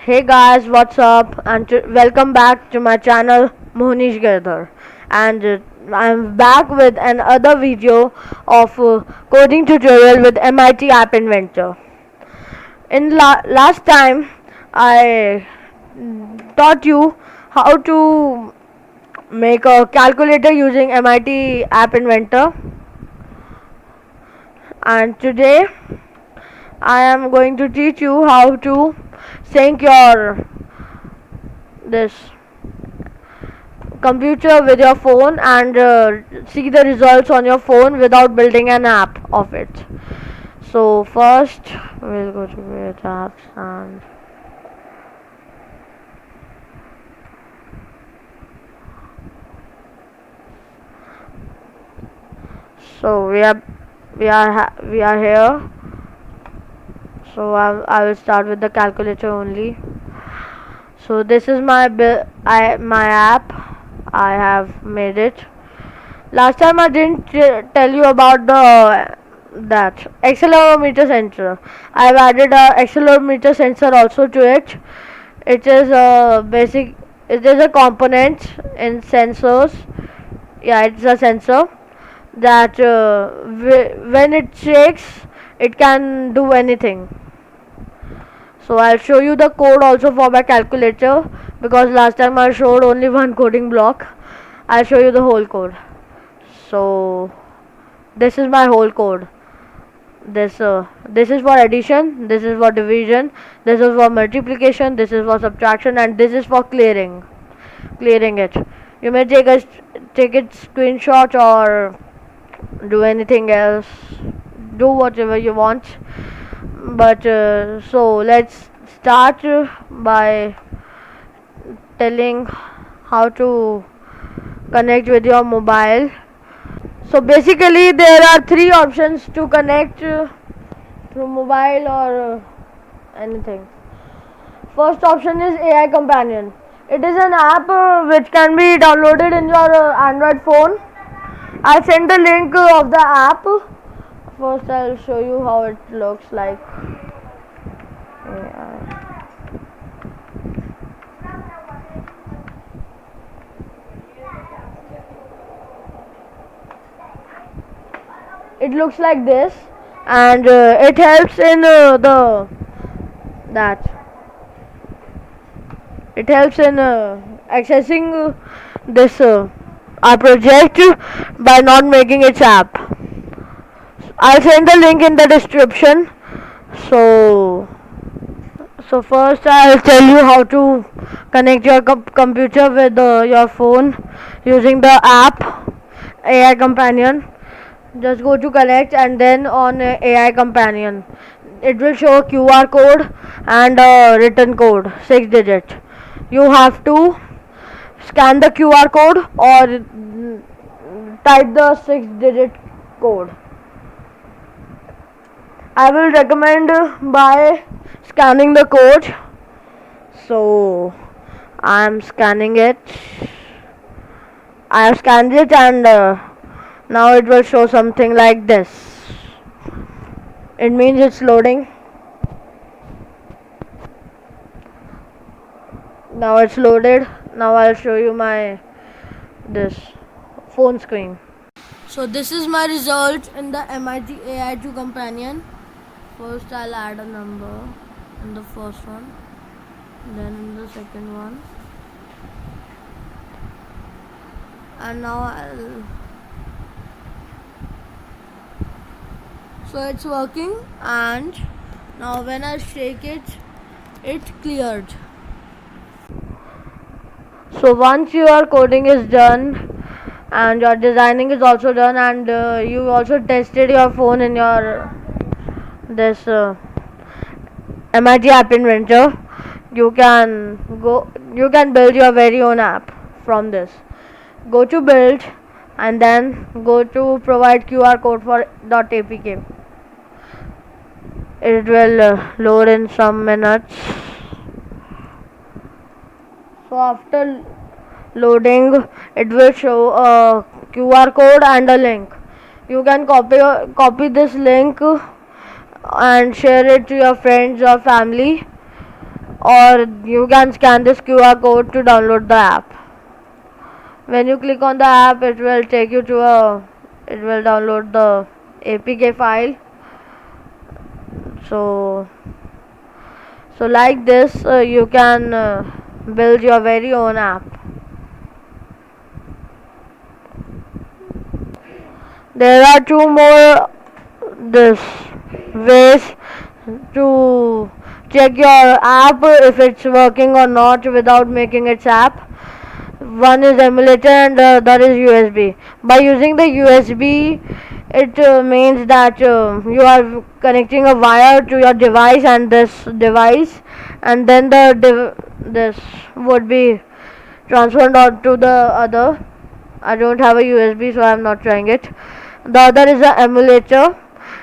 Hey guys, what's up? And welcome back to my channel Mohnish Girdhar. And I'm back with another video of coding tutorial with MIT App Inventor. In last time, I taught you how to make a calculator using MIT App Inventor. And today, I am going to teach you how to sync your this computer with your phone and see the results on your phone without building an app of it. So first we'll go to create apps, and so we are here. So I will start with the calculator only. So this is my app. I have made it. Last time I didn't tell you about the that accelerometer sensor. I've added a accelerometer sensor also to it. It is a basic. It is a component in sensors. Yeah, it's a sensor that when it shakes, it can do anything. So I'll show you the code also for my calculator, because last time I showed only one coding block. I'll show you the whole code. So this is my whole code. This is for addition, this is for division, this is for multiplication, this is for subtraction, and this is for clearing it. You may take it screenshot or do anything else, do whatever you want. But so let's start by telling how to connect with your mobile. So basically there are three options to connect through mobile or anything. First option is AI Companion. It is an app which can be downloaded in your Android phone. I'll send the link of the app. First I'll show you how it looks like. It looks like this, and it helps in the that it helps in accessing this our project by not making its app. I'll send the link in the description. So first I'll tell you how to connect your computer with your phone using the app AI Companion. Just go to connect, and then on AI Companion it will show a QR code and a written code, 6 digit. You have to scan the QR code or type the 6 digit code. I will recommend by scanning the code. So I am scanning it. I have scanned it, and now it will show something like this. It means it's loading. Now it's loaded. Now I'll show you my this phone screen. So this is my result in the MIT AI2 Companion. First I'll add a number in the first one, then in the second one, and now so it's working, and now when I shake it, it cleared. So once your coding is done and your designing is also done, and you also tested your phone in your this MIT App Inventor, you can build your very own app from this. Go to build, and then go to provide QR code for .apk. It will load in some minutes. So after loading, it will show a QR code and a link. You can copy this link and share it to your friends or family, or you can scan this QR code to download the app. When you click on the app, it will take you to it will download the APK file. So like this, you can build your very own app. There are two more this ways to check your app if it's working or not without making its app. One is emulator and the other is USB. By using the USB, it means that you are connecting a wire to your device and this device, and then this would be transferred on to the other. I don't have a USB, so I am not trying it. The other is the emulator.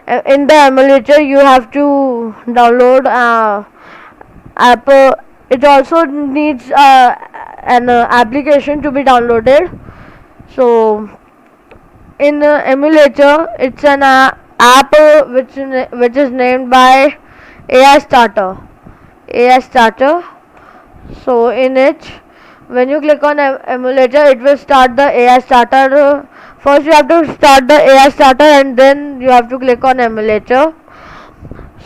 In the emulator, you have to download app. It also needs an application to be downloaded. So in emulator, it's an app which is named by AI Starter. AI Starter. So in it, when you click on emulator, it will start the AI Starter. First, you have to start the AI Starter, and then you have to click on emulator.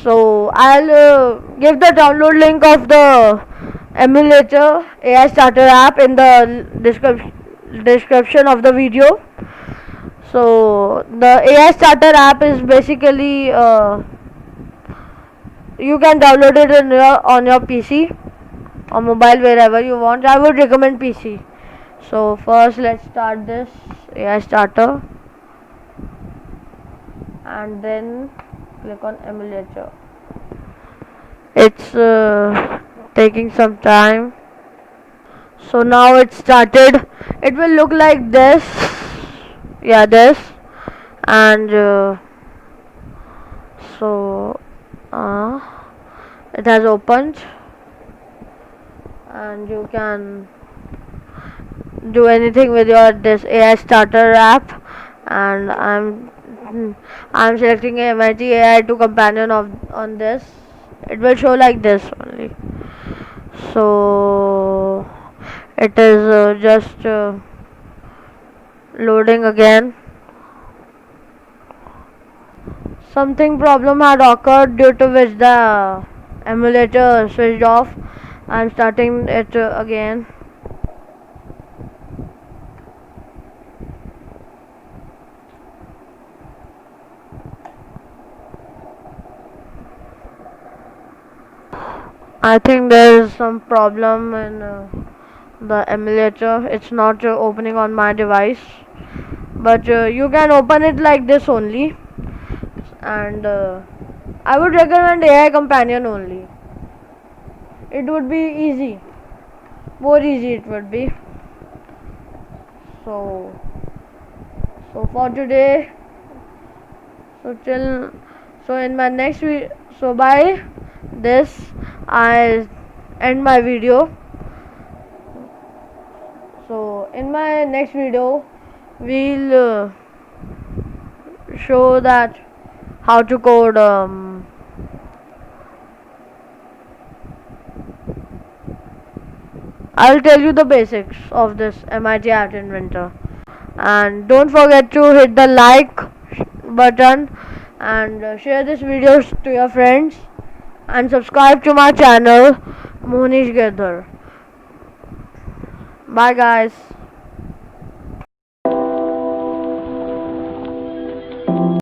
So I'll give the download link of the emulator AI Starter app in the description of the video. So the AI Starter app is basically you can download it on your PC or mobile, wherever you want. I would recommend PC. So first, let's start this AI Starter, and then click on emulator. It's taking some time. So now it started. It will look like this. Yeah, this. And so it has opened, and you can do anything with your this AI Starter app. And I'm selecting MIT AI 2 companion on this. It will show like this only. So it is just loading again. Something problem had occurred due to which the emulator switched off. I'm starting it again. I think there is some problem in the emulator. It's not opening on my device, but you can open it like this only. And I would recommend AI companion only. It would be easy, more easy it would be. So for today, so till so in my next video, so by this I end my video. So in my next video, we'll show that how to code I'll tell you the basics of this MIT Art Inventor. And don't forget to hit the like button and share this video to your friends, and subscribe to my channel Mohnish Girdhar. Bye guys.